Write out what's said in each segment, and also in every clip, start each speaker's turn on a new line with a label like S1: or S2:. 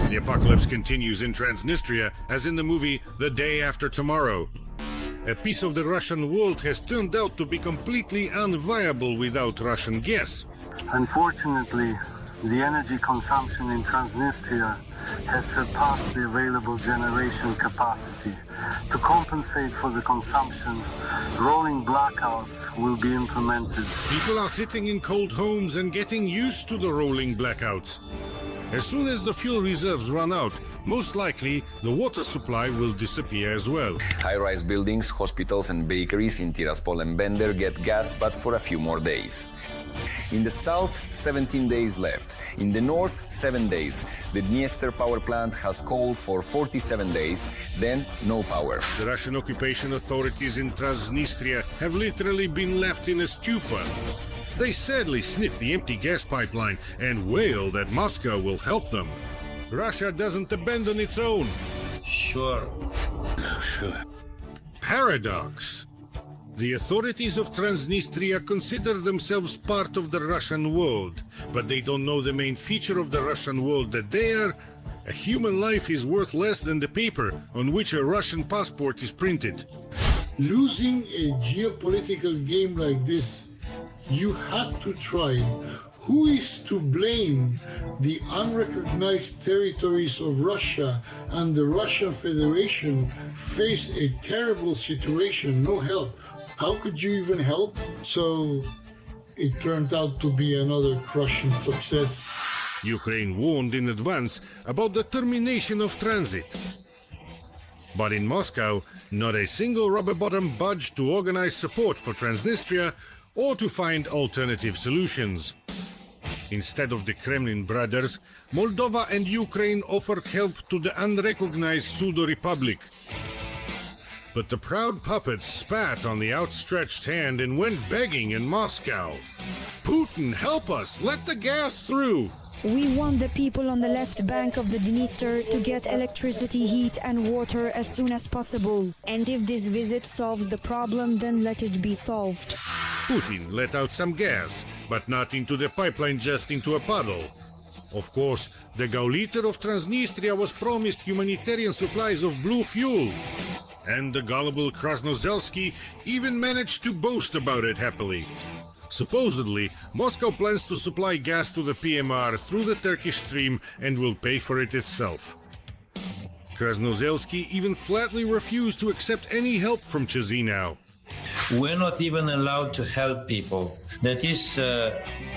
S1: The apocalypse continues in Transnistria as in the movie The Day After Tomorrow. A piece of the Russian world has turned out to be completely unviable without Russian gas.
S2: Unfortunately, the energy consumption in Transnistria has surpassed the available generation capacity. To compensate for the consumption, rolling blackouts will be implemented.
S1: People are sitting in cold homes and getting used to the rolling blackouts. As soon as the fuel reserves run out, most likely the water supply will disappear as well.
S3: High-rise buildings, hospitals and bakeries in Tiraspol and Bender get gas, but for a few more days. In the south, 17 days left. In the north, 7 days. The Dniester power plant has coal for 47 days, then no power.
S1: The Russian occupation authorities in Transnistria have literally been left in a stupor. They sadly sniff the empty gas pipeline and wail that Moscow will help them. Russia doesn't abandon its own.
S4: Sure.
S1: Paradox. The authorities of Transnistria consider themselves part of the Russian world, but they don't know the main feature of the Russian world, that there, a human life is worth less than the paper on which a Russian passport is printed.
S5: Losing a geopolitical game like this, you had to try. Who is to blame? The unrecognized territories of Russia and the Russian Federation face a terrible situation, no help. How could you even help? So it turned out to be another crushing success.
S1: Ukraine warned in advance about the termination of transit. But in Moscow, not a single rubber bottom budged to organize support for Transnistria or to find alternative solutions. Instead of the Kremlin brothers, Moldova and Ukraine offered help to the unrecognized pseudo-republic. But the proud puppets spat on the outstretched hand and went begging in Moscow. Putin, help us! Let the gas through!
S6: We want the people on the left bank of the Dniester to get electricity, heat and water as soon as possible. And if this visit solves the problem, then let it be solved.
S1: Putin let out some gas, but not into the pipeline, just into a puddle. Of course, the Gauleiter of Transnistria was promised humanitarian supplies of blue fuel. And the gullible Krasnozelsky even managed to boast about it happily. Supposedly, Moscow plans to supply gas to the PMR through the Turkish stream and will pay for it itself. Krasnozelsky even flatly refused to accept any help from Chișinău.
S4: We're not even allowed to help people. That is,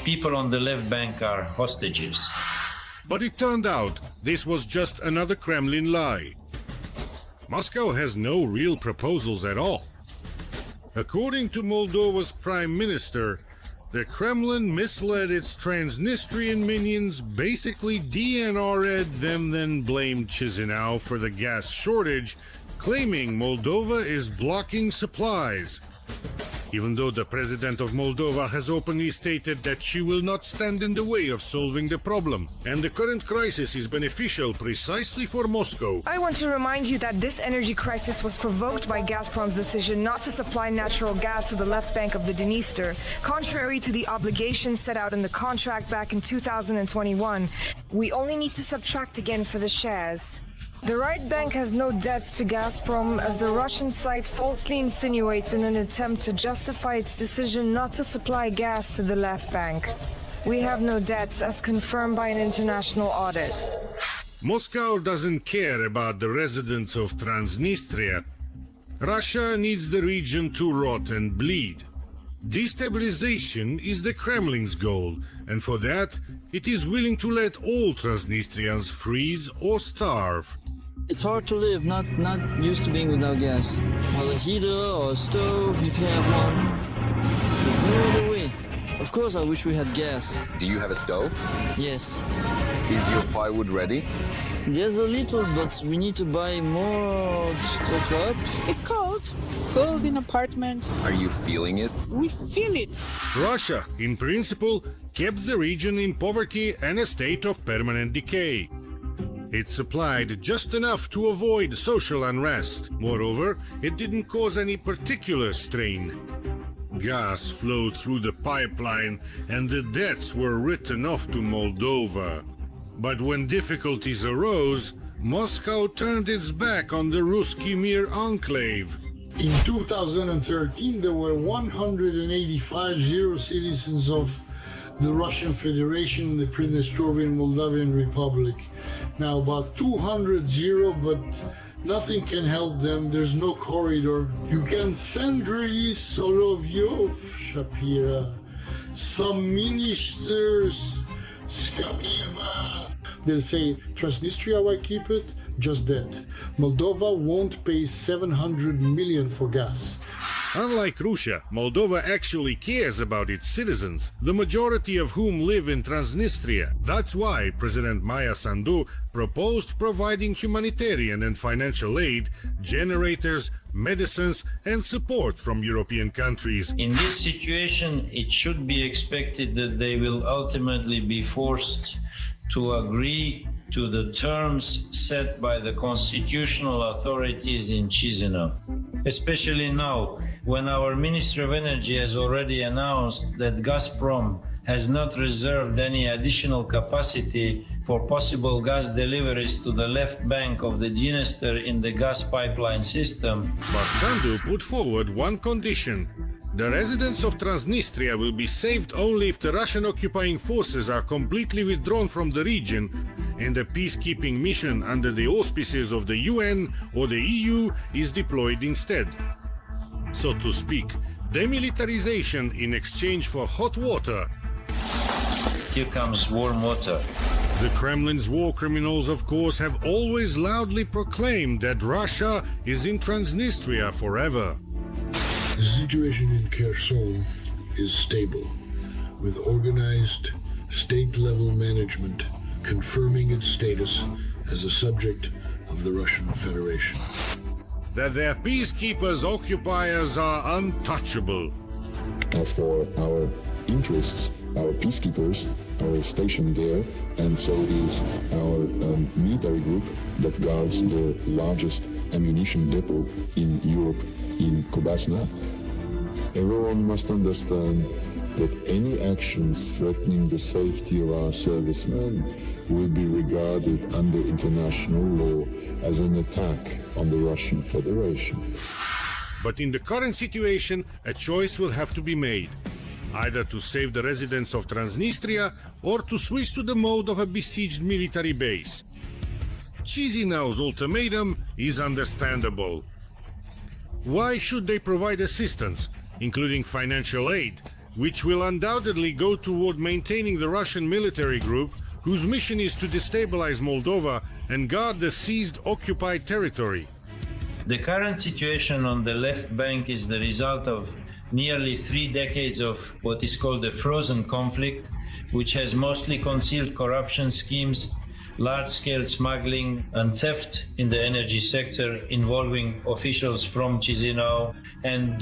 S4: people on the left bank are hostages.
S1: But it turned out this was just another Kremlin lie. Moscow has no real proposals at all. According to Moldova's prime minister, the Kremlin misled its Transnistrian minions, basically DNR'd them, then blamed Chișinău for the gas shortage, claiming Moldova is blocking supplies. Even though the president of Moldova has openly stated that she will not stand in the way of solving the problem, and the current crisis is beneficial precisely for Moscow.
S7: I want to remind you that this energy crisis was provoked by Gazprom's decision not to supply natural gas to the left bank of the Dniester, contrary to the obligations set out in the contract back in 2021. We only need to subtract again for the shares. The right bank has no debts to Gazprom, as the Russian side falsely insinuates in an attempt to justify its decision not to supply gas to the left bank. We have no debts, as confirmed by an international audit.
S1: Moscow doesn't care about the residents of Transnistria. Russia needs the region to rot and bleed. Destabilization is the Kremlin's goal, and for that, it is willing to let all Transnistrians freeze or starve.
S8: It's hard to live, not used to being without gas. Well, a heater or a stove, if you have one. There's no other way. Of course, I wish we had gas.
S3: Do you have a stove?
S8: Yes.
S3: Is your firewood ready?
S8: There's a little, but we need to buy more stock up.
S9: It's cold. Cold in apartment.
S3: Are you feeling it?
S9: We feel it.
S1: Russia, in principle, kept the region in poverty and a state of permanent decay. It supplied just enough to avoid social unrest. Moreover, it didn't cause any particular strain. Gas flowed through the pipeline and the debts were written off to Moldova. But when difficulties arose, Moscow turned its back on the Ruski Mir enclave.
S5: In 2013, there were 185 zero citizens of the Russian Federation in the Transnistrian Moldavian Republic. Now about 200 zero, but nothing can help them. There's no corridor. You can send release Solovyov, Shapira, some ministers, Skabieva. They'll say, Transnistria, why keep it? Just that. Moldova won't pay 700 million for gas.
S1: Unlike Russia, Moldova actually cares about its citizens, the majority of whom live in Transnistria. That's why President Maia Sandu proposed providing humanitarian and financial aid, generators, medicines, and support from European countries.
S4: In this situation, it should be expected that they will ultimately be forced to agree to the terms set by the constitutional authorities in Chișinău. Especially now, when our Ministry of Energy has already announced that Gazprom has not reserved any additional capacity for possible gas deliveries to the left bank of the Dniester in the gas pipeline system.
S1: But Sandu put forward one condition. The residents of Transnistria will be saved only if the Russian occupying forces are completely withdrawn from the region and a peacekeeping mission under the auspices of the UN or the EU is deployed instead. So to speak, demilitarization in exchange for hot water.
S4: Here comes warm water.
S1: The Kremlin's war criminals, of course, have always loudly proclaimed that Russia is in Transnistria forever.
S5: The situation in Kherson is stable, with organized state-level management confirming its status as a subject of the Russian Federation.
S1: That their peacekeepers occupiers are untouchable.
S10: As for our interests, our peacekeepers are stationed there, and so is our military group that guards the largest ammunition depot in Europe, in Kobasna. Everyone must understand that any actions threatening the safety of our servicemen will be regarded under international law as an attack on the Russian Federation.
S1: But in the current situation, a choice will have to be made. Either to save the residents of Transnistria or to switch to the mode of a besieged military base. Chișinău's ultimatum is understandable. Why should they provide assistance, including financial aid, which will undoubtedly go toward maintaining the Russian military group, whose mission is to destabilize Moldova and guard the seized occupied territory?
S4: The current situation on the left bank is the result of nearly 3 decades of what is called a frozen conflict, which has mostly concealed corruption schemes, large-scale smuggling and theft in the energy sector involving officials from Chișinău. And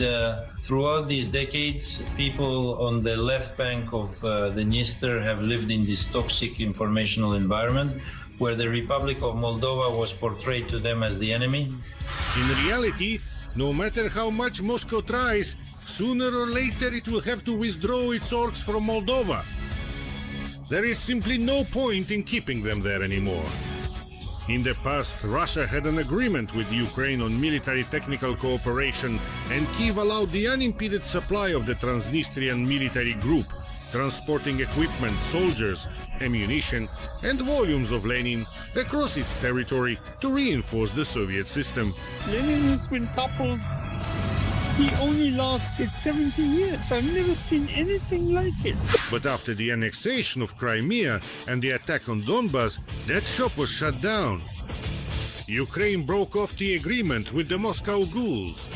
S4: throughout these decades, people on the left bank of the Dniester have lived in this toxic informational environment where the Republic of Moldova was portrayed to them as the enemy.
S1: In reality, no matter how much Moscow tries, sooner or later it will have to withdraw its orcs from Moldova. There is simply no point in keeping them there anymore. In the past, Russia had an agreement with Ukraine on military technical cooperation, and Kyiv allowed the unimpeded supply of the Transnistrian military group, transporting equipment, soldiers, ammunition, and volumes of Lenin across its territory to reinforce the Soviet system.
S11: Lenin has been toppled. He only lasted 70 years. I've never seen anything like it.
S1: But after the annexation of Crimea and the attack on Donbas, that shop was shut down. Ukraine broke off the agreement with the Moscow ghouls.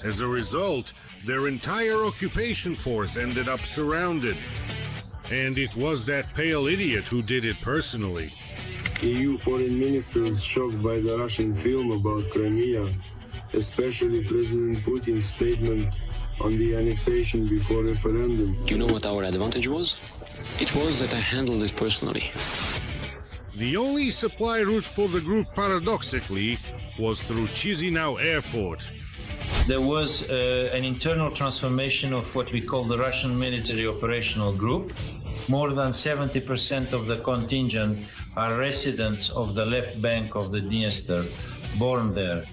S1: As a result, their entire occupation force ended up surrounded. And it was that pale idiot who did it personally.
S12: EU foreign ministers shocked by the Russian film about Crimea, especially President Putin's statement on the annexation before referendum.
S13: You know what our advantage was? It was that I handled it personally.
S1: The only supply route for the group, paradoxically, was through Chișinău airport.
S4: there was an internal transformation of what we call the Russian Military Operational Group. More than 70% of the contingent are residents of the left bank of the Dniester, born there.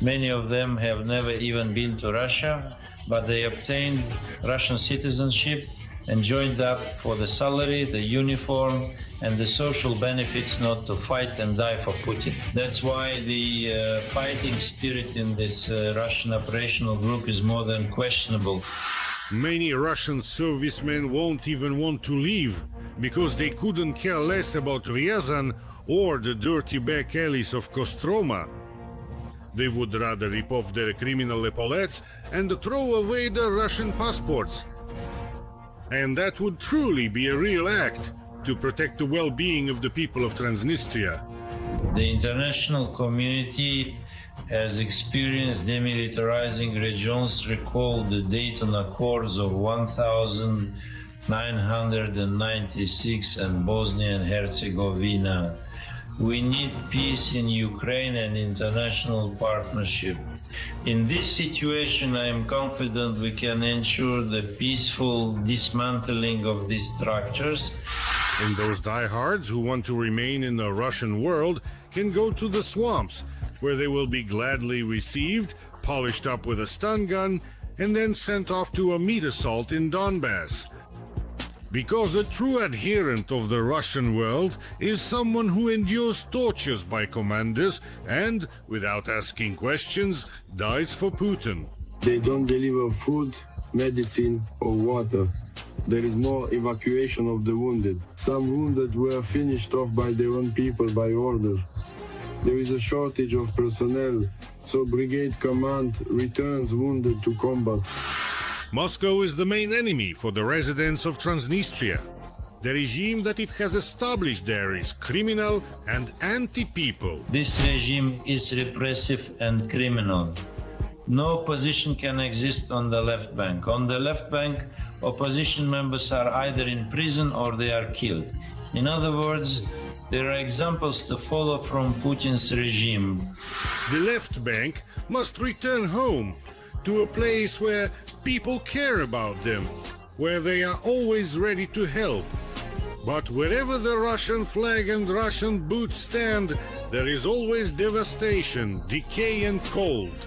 S4: Many of them have never even been to Russia, but they obtained Russian citizenship and joined up for the salary, the uniform, and the social benefits not to fight and die for Putin. That's why the fighting spirit in this Russian operational group is more than questionable.
S1: Many Russian servicemen won't even want to leave because they couldn't care less about Ryazan or the dirty back alleys of Kostroma. They would rather rip off their criminal epaulets and throw away their Russian passports. And that would truly be a real act to protect the well-being of the people of Transnistria.
S4: The international community has experienced demilitarizing regions. Recall the Dayton Accords of 1996 and Bosnia and Herzegovina. We need peace in Ukraine and international partnership. In this situation, I am confident we can ensure the peaceful dismantling of these structures.
S1: And those diehards who want to remain in the Russian world can go to the swamps, where they will be gladly received, polished up with a stun gun, and then sent off to a meat assault in Donbass. Because a true adherent of the Russian world is someone who endures tortures by commanders and, without asking questions, dies for Putin.
S12: They don't deliver food, medicine, or water. There is no evacuation of the wounded. Some wounded were finished off by their own people by order. There is a shortage of personnel, so brigade command returns wounded to combat.
S1: Moscow is the main enemy for the residents of Transnistria. The regime that it has established there is criminal and anti-people.
S4: This regime is repressive and criminal. No opposition can exist on the left bank. On the left bank, opposition members are either in prison or they are killed. In other words, there are examples to follow from Putin's regime.
S1: The left bank must return home, to a place where people care about them, where they are always ready to help. But wherever the Russian flag and Russian boots stand, there is always devastation, decay and cold.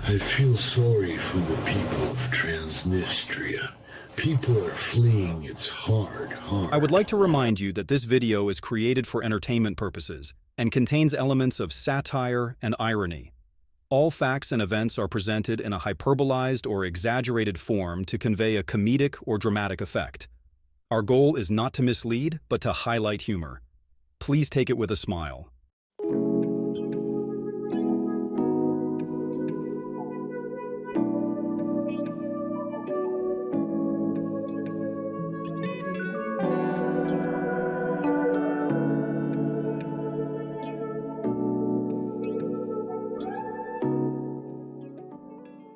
S5: I feel sorry for the people of Transnistria. People are fleeing. It's hard.
S14: I would like to remind you that this video is created for entertainment purposes and contains elements of satire and irony. All facts and events are presented in a hyperbolized or exaggerated form to convey a comedic or dramatic effect. Our goal is not to mislead, but to highlight humor. Please take it with a smile.